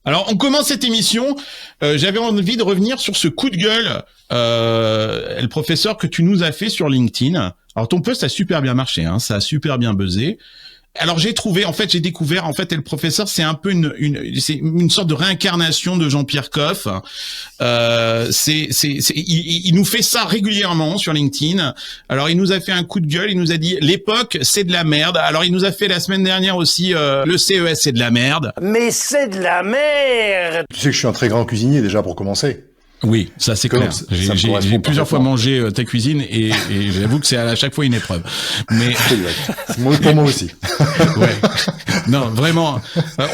Alors, on commence cette émission. J'avais envie de revenir sur ce coup de gueule, le professeur que tu nous as fait sur LinkedIn. Alors, ton post a super bien marché, hein, ça a super bien buzzé. Alors j'ai découvert, le professeur, c'est un peu c'est une sorte de réincarnation de Jean-Pierre Coff. Il nous fait ça régulièrement sur LinkedIn. Alors il nous a fait un coup de gueule, il nous a dit l'époque c'est de la merde. Alors il nous a fait la semaine dernière aussi le CES c'est de la merde. Mais c'est de la merde. Tu sais que je suis un très grand cuisinier déjà pour commencer. Oui, ça c'est clair. J'ai plusieurs fois mangé ta cuisine et j'avoue que c'est à chaque fois une épreuve. Mais c'est pour moi aussi. Ouais. Non, vraiment.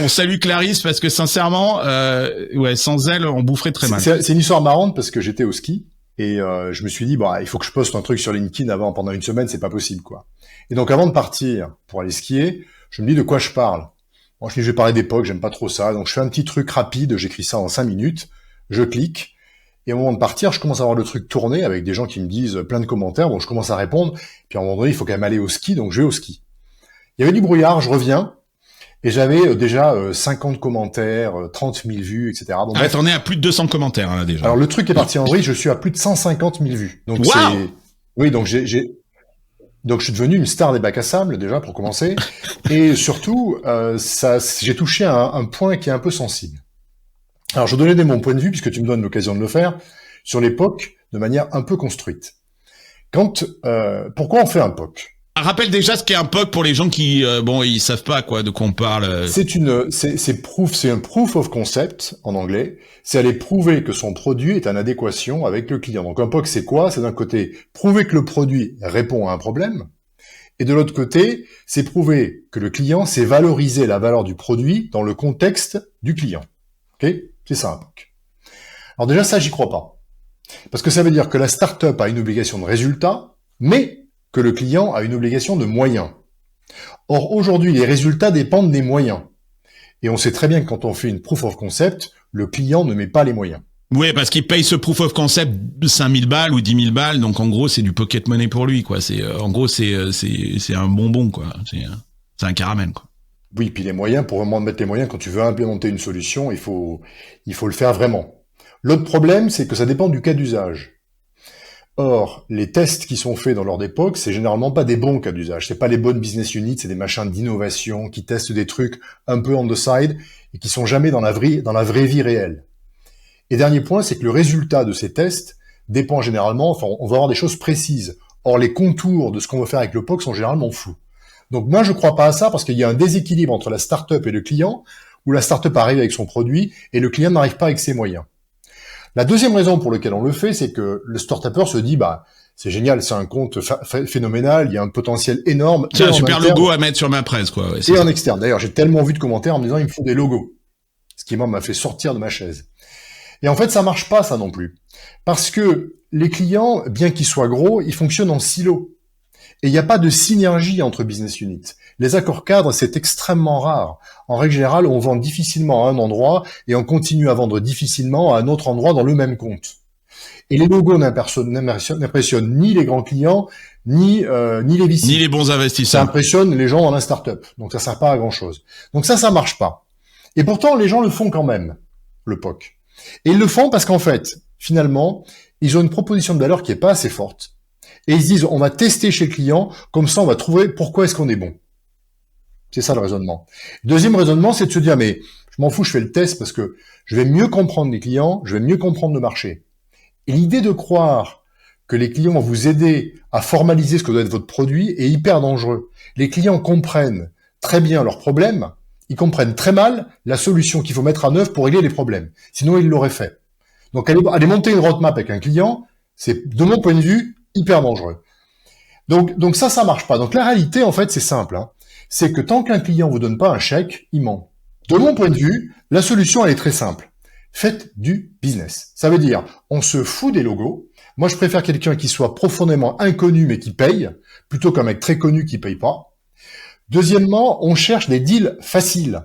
On salue Clarisse parce que sincèrement, sans elle, on boufferait très mal. C'est une histoire marrante parce que j'étais au ski et je me suis dit il faut que je poste un truc sur LinkedIn pendant une semaine, c'est pas possible quoi. Et donc avant de partir pour aller skier, je me dis de quoi je parle. Moi je vais parler d'époque, j'aime pas trop ça, donc je fais un petit truc rapide, j'écris ça en 5 minutes, je clique. Et au moment de partir, je commence à voir le truc tourner avec des gens qui me disent plein de commentaires. Bon, je commence à répondre. Puis à un moment donné, il faut quand même aller au ski, donc je vais au ski. Il y avait du brouillard, je reviens. Et j'avais déjà 50 commentaires, 30 000 vues, etc. Bon, bref, t'en es à plus de 200 commentaires là déjà. Alors le truc est parti en vrille, je suis à plus de 150 000 vues. Donc oui, donc donc je suis devenu une star des bacs à sable déjà pour commencer. Et surtout, j'ai touché un point qui est un peu sensible. Alors, je vais donner mon point de vue, puisque tu me donnes l'occasion de le faire, sur les POC de manière un peu construite. Pourquoi on fait un POC ? Rappelle déjà ce qu'est un POC pour les gens qui, ils savent pas de quoi on parle. C'est un proof of concept, en anglais. C'est aller prouver que son produit est en adéquation avec le client. Donc, un POC, c'est quoi ? C'est d'un côté, prouver que le produit répond à un problème. Et de l'autre côté, c'est prouver que le client sait valoriser la valeur du produit dans le contexte du client. Ok ? C'est ça un POC. Alors déjà, ça, j'y crois pas. Parce que ça veut dire que la start-up a une obligation de résultat, mais que le client a une obligation de moyens. Or, aujourd'hui, les résultats dépendent des moyens. Et on sait très bien que quand on fait une proof of concept, le client ne met pas les moyens. Oui, parce qu'il paye ce proof of concept 5000 balles ou 10 000 balles, donc en gros, c'est du pocket money pour lui, quoi. C'est un bonbon, quoi. C'est un caramel, quoi. Oui, puis les moyens, pour vraiment mettre les moyens, quand tu veux implémenter une solution, il faut le faire vraiment. L'autre problème, c'est que ça dépend du cas d'usage. Or, les tests qui sont faits dans l'ordre d'époque, c'est généralement pas des bons cas d'usage. C'est pas les bonnes business units, c'est des machins d'innovation qui testent des trucs un peu on the side et qui sont jamais dans la vraie vie réelle. Et dernier point, c'est que le résultat de ces tests dépend généralement, on va avoir des choses précises. Or, les contours de ce qu'on veut faire avec le POC sont généralement flous. Donc moi, je crois pas à ça parce qu'il y a un déséquilibre entre la start-up et le client, où la start-up arrive avec son produit et le client n'arrive pas avec ses moyens. La deuxième raison pour laquelle on le fait, c'est que le start-upper se dit, c'est génial, c'est un compte phénoménal, il y a un potentiel énorme. C'est un super logo à mettre sur ma presse, quoi. Ouais, et en externe. D'ailleurs, j'ai tellement vu de commentaires en me disant, il me faut des logos. Ce qui, moi, m'a fait sortir de ma chaise. Et en fait, ça marche pas, ça non plus. Parce que les clients, bien qu'ils soient gros, ils fonctionnent en silo. Et il n'y a pas de synergie entre business units. Les accords cadres, c'est extrêmement rare. En règle générale, on vend difficilement à un endroit et on continue à vendre difficilement à un autre endroit dans le même compte. Et les logos n'impressionnent ni les grands clients, ni les VC. Ni les bons investisseurs. Ça impressionne les gens dans la start-up. Donc ça sert pas à grand chose. Donc ça marche pas. Et pourtant, les gens le font quand même, le POC. Et ils le font parce qu'en fait, finalement, ils ont une proposition de valeur qui est pas assez forte. Et ils se disent, on va tester chez le client, comme ça on va trouver pourquoi est-ce qu'on est bon. C'est ça le raisonnement. Deuxième raisonnement, c'est de se dire, mais je m'en fous, je fais le test parce que je vais mieux comprendre les clients, je vais mieux comprendre le marché. Et l'idée de croire que les clients vont vous aider à formaliser ce que doit être votre produit est hyper dangereux. Les clients comprennent très bien leurs problèmes, ils comprennent très mal la solution qu'il faut mettre en œuvre pour régler les problèmes. Sinon, ils l'auraient fait. Donc, aller monter une roadmap avec un client, c'est, de mon point de vue, hyper dangereux. Donc ça marche pas. Donc la réalité, en fait, c'est simple. C'est que tant qu'un client vous donne pas un chèque, il ment. De mon point de vue, la solution, elle est très simple. Faites du business. Ça veut dire, on se fout des logos. Moi, je préfère quelqu'un qui soit profondément inconnu mais qui paye, plutôt qu'un mec très connu qui paye pas. Deuxièmement, on cherche des deals faciles.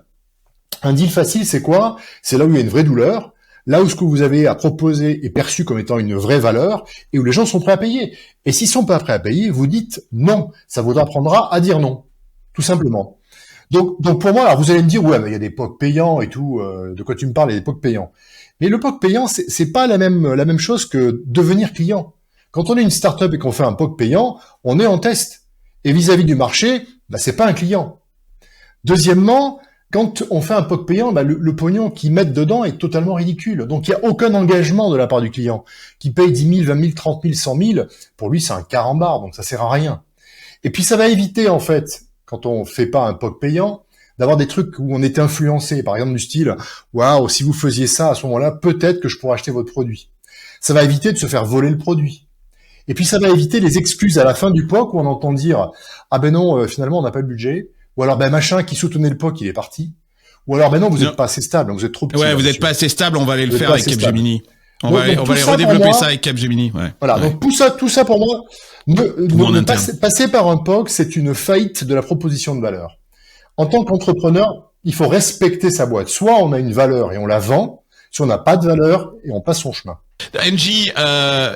Un deal facile, c'est quoi ? C'est là où il y a une vraie douleur. Là où ce que vous avez à proposer est perçu comme étant une vraie valeur et où les gens sont prêts à payer. Et s'ils sont pas prêts à payer, vous dites non. Ça vous apprendra à dire non. Tout simplement. Donc pour moi, alors vous allez me dire, ouais, mais il y a des POC payants et tout, de quoi tu me parles, il y a des POC payants. Mais le POC payant, c'est pas la même chose que devenir client. Quand on est une startup et qu'on fait un POC payant, on est en test. Et vis-à-vis du marché, bah, c'est pas un client. Deuxièmement, quand on fait un POC payant, bah, le pognon qu'ils mettent dedans est totalement ridicule. Donc, il n'y a aucun engagement de la part du client. Qui paye 10 000, 20 000, 30 000, 100 000, pour lui, c'est un carambar, donc ça sert à rien. Et puis, ça va éviter, en fait, quand on fait pas un POC payant, d'avoir des trucs où on est influencé, par exemple du style « Waouh, si vous faisiez ça à ce moment-là, peut-être que je pourrais acheter votre produit. » Ça va éviter de se faire voler le produit. Et puis ça va éviter les excuses à la fin du POC où on entend dire « Ah ben non, finalement on n'a pas le budget », ou alors « Ben machin qui soutenait le POC, il est parti », ou alors « Ben non, vous n'êtes pas assez stable, vous êtes trop petit. » Ouais, vous n'êtes pas assez stable, on va aller le faire avec Capgemini. On va aller redévelopper ça avec Capgemini. Ouais. Voilà, ouais. Donc tout ça pour moi, passer par un POC, c'est une faillite de la proposition de valeur. En tant qu'entrepreneur, il faut respecter sa boîte. Soit on a une valeur et on la vend, soit on n'a pas de valeur et on passe son chemin. NJ,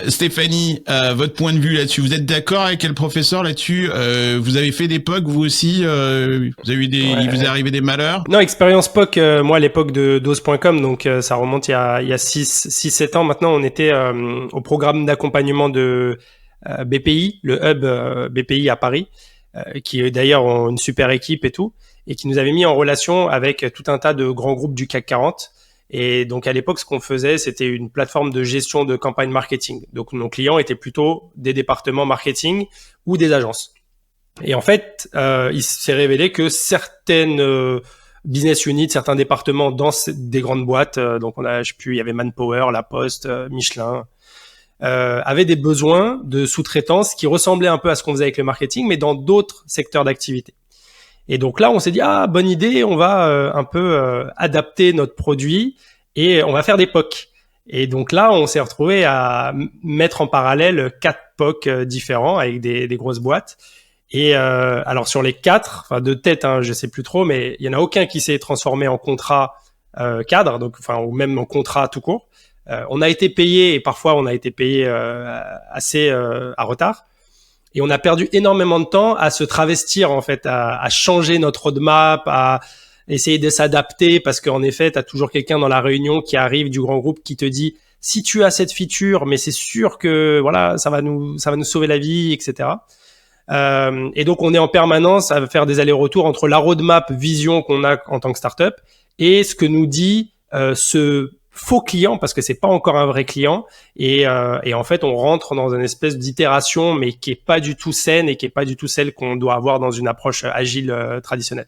Stéphanie, votre point de vue là-dessus, vous êtes d'accord avec le professeur là-dessus? Vous avez fait des POC, vous aussi, vous avez eu il vous est arrivé des malheurs? Non, expérience POC, moi à l'époque de dose.com, donc ça remonte il y a 6-7 ans maintenant, on était au programme d'accompagnement de BPI, le hub BPI à Paris, qui est d'ailleurs une super équipe et tout, et qui nous avait mis en relation avec tout un tas de grands groupes du CAC 40. Et donc à l'époque, ce qu'on faisait, c'était une plateforme de gestion de campagne marketing. Donc nos clients étaient plutôt des départements marketing ou des agences. Et en fait, il s'est révélé que certaines business units, certains départements dans des grandes boîtes, donc on a, je sais plus, il y avait Manpower, La Poste, Michelin, avaient des besoins de sous-traitance qui ressemblaient un peu à ce qu'on faisait avec le marketing, mais dans d'autres secteurs d'activité. Et donc là, on s'est dit, ah, bonne idée, on va un peu adapter notre produit et on va faire des POC. Et donc là, on s'est retrouvé à mettre en parallèle 4 POC différents avec des grosses boîtes. Et alors sur les 4, enfin de tête, hein, je sais plus trop, mais il y en a aucun qui s'est transformé en contrat cadre, donc enfin ou même en contrat tout court. On a été payé et parfois on a été payé assez à retard. Et on a perdu énormément de temps à se travestir, en fait, à changer notre roadmap, à essayer de s'adapter, parce qu'en effet, tu as toujours quelqu'un dans la réunion qui arrive du grand groupe qui te dit « Si tu as cette feature, mais c'est sûr que voilà, ça va nous sauver la vie, etc. » Et donc, on est en permanence à faire des allers-retours entre la roadmap vision qu'on a en tant que startup et ce que nous dit ce faux client, parce que c'est pas encore un vrai client, et en fait on rentre dans une espèce d'itération mais qui est pas du tout saine et qui est pas du tout celle qu'on doit avoir dans une approche agile traditionnelle.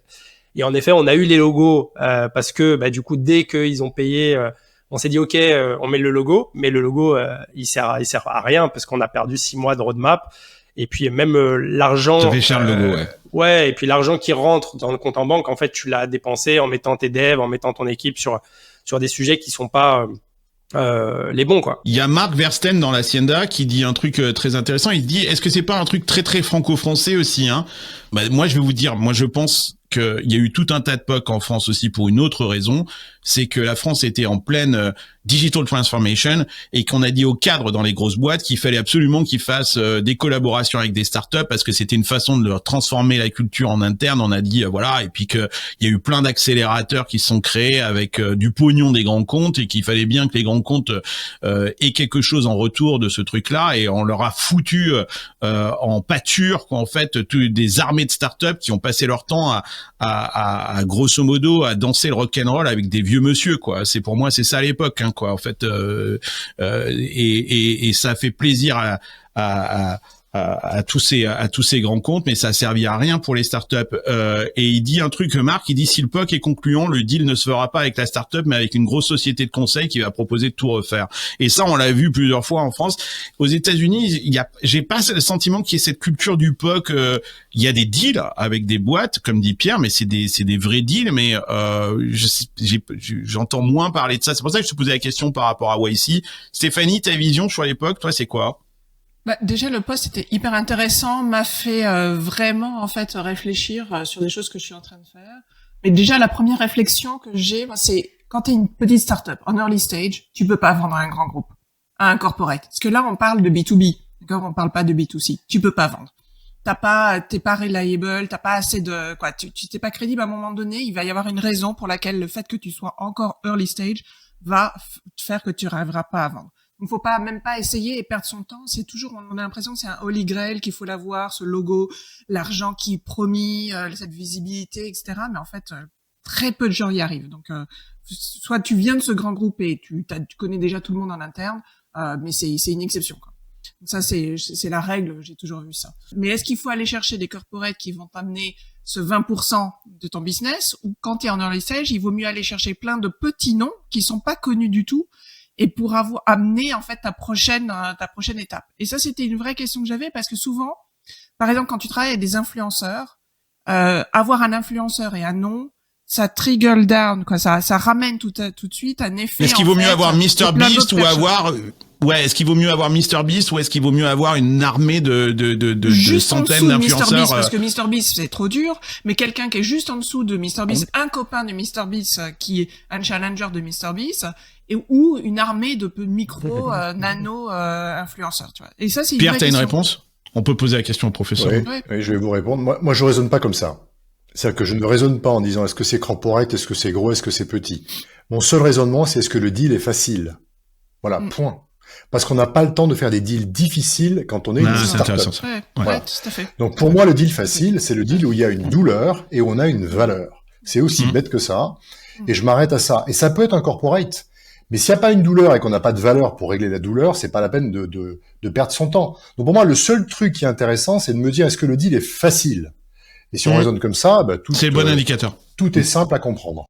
Et en effet on a eu les logos parce que du coup dès qu'ils ont payé, on s'est dit ok, on met le logo, mais le logo il sert à rien parce qu'on a perdu 6 mois de roadmap. Et puis même l'argent, ça fait cher le logo, ouais. Ouais, et puis l'argent qui rentre dans le compte en banque, en fait tu l'as dépensé en mettant tes devs, en mettant ton équipe sur des sujets qui sont pas les bons, quoi. Il y a Marc Versten dans l'Hacienda qui dit un truc très intéressant. Il dit, est-ce que c'est pas un truc très très franco-français aussi, hein? Moi je vais vous dire, moi je pense qu'il y a eu tout un tas de POC en France aussi pour une autre raison, c'est que la France était en pleine digital transformation et qu'on a dit aux cadres dans les grosses boîtes qu'il fallait absolument qu'ils fassent des collaborations avec des startups parce que c'était une façon de leur transformer la culture en interne. On a dit voilà, et puis que il y a eu plein d'accélérateurs qui se sont créés avec du pognon des grands comptes et qu'il fallait bien que les grands comptes aient quelque chose en retour de ce truc-là, et on leur a foutu en pâture quoi, en fait des armées de startups qui ont passé leur temps à grosso modo à danser le rock'n'roll avec des vieux monsieur quoi. C'est pour moi c'est ça à l'époque hein, quoi en fait et ça fait plaisir à tous ces grands comptes, mais ça a servi à rien pour les startups. Et il dit un truc, Marc, il dit si le POC est concluant, le deal ne se fera pas avec la startup, mais avec une grosse société de conseil qui va proposer de tout refaire. Et ça, on l'a vu plusieurs fois en France. Aux États-Unis, j'ai pas le sentiment qu'il y ait cette culture du POC. Il y a des deals avec des boîtes, comme dit Pierre, mais c'est des vrais deals. Mais j'entends moins parler de ça. C'est pour ça que je te posais la question par rapport à YC. Stéphanie, ta vision sur l'époque, toi, c'est quoi? Déjà le post était hyper intéressant, m'a fait vraiment en fait réfléchir sur des choses que je suis en train de faire. Mais déjà la première réflexion que j'ai, moi, c'est quand tu es une petite startup en early stage, tu peux pas vendre à un grand groupe, à un corporate. Parce que là on parle de B2B, d'accord, on parle pas de B2C. Tu peux pas vendre. t'es pas reliable, t'as pas assez de, quoi, tu t'es pas crédible à un moment donné, il va y avoir une raison pour laquelle le fait que tu sois encore early stage va faire que tu n'arriveras pas à vendre. Donc, faut pas, même pas essayer et perdre son temps. C'est toujours, on a l'impression que c'est un holy grail qu'il faut l'avoir, ce logo, l'argent qui est promis, cette visibilité, etc. Mais en fait, très peu de gens y arrivent. Donc, soit tu viens de ce grand groupe et tu connais déjà tout le monde en interne, mais c'est une exception, quoi. Donc ça, c'est la règle, j'ai toujours vu ça. Mais est-ce qu'il faut aller chercher des corporates qui vont t'amener ce 20% de ton business, ou quand tu es en early stage, il vaut mieux aller chercher plein de petits noms qui sont pas connus du tout, et pour amener en fait ta prochaine étape. Et ça, c'était une vraie question que j'avais, parce que souvent, par exemple, quand tu travailles avec des influenceurs, avoir un influenceur et un nom, ça trigger down, quoi. Ça ramène tout de suite un effet. Est-ce qu'il vaut mieux avoir MrBeast ou avoir, est-ce qu'il vaut mieux avoir MrBeast ou est-ce qu'il vaut mieux avoir une armée de centaines d'influenceurs? Parce que MrBeast, c'est trop dur, mais quelqu'un qui est juste en dessous de MrBeast, un copain de MrBeast qui est un challenger de MrBeast, ou une armée de micro, nano, influenceurs, tu vois. Et ça, c'est Pierre, t'as une réponse? On peut poser la question au professeur. Oui, je vais vous répondre. Moi, je raisonne pas comme ça. C'est-à-dire que je ne raisonne pas en disant est-ce que c'est corporate, est-ce que c'est gros, est-ce que c'est petit. Mon seul raisonnement, c'est est-ce que le deal est facile. Voilà, point. Parce qu'on n'a pas le temps de faire des deals difficiles quand on est une startup. Voilà. Tout à fait. Donc pour moi, le deal facile, c'est le deal où il y a une douleur et où on a une valeur. C'est aussi bête que ça. Et je m'arrête à ça. Et ça peut être un corporate. Mais s'il n'y a pas une douleur et qu'on n'a pas de valeur pour régler la douleur, c'est pas la peine de perdre son temps. Donc pour moi, le seul truc qui est intéressant, c'est de me dire est-ce que le deal est facile. Et si on raisonne comme ça, bah, c'est le bon indicateur. Tout est simple à comprendre.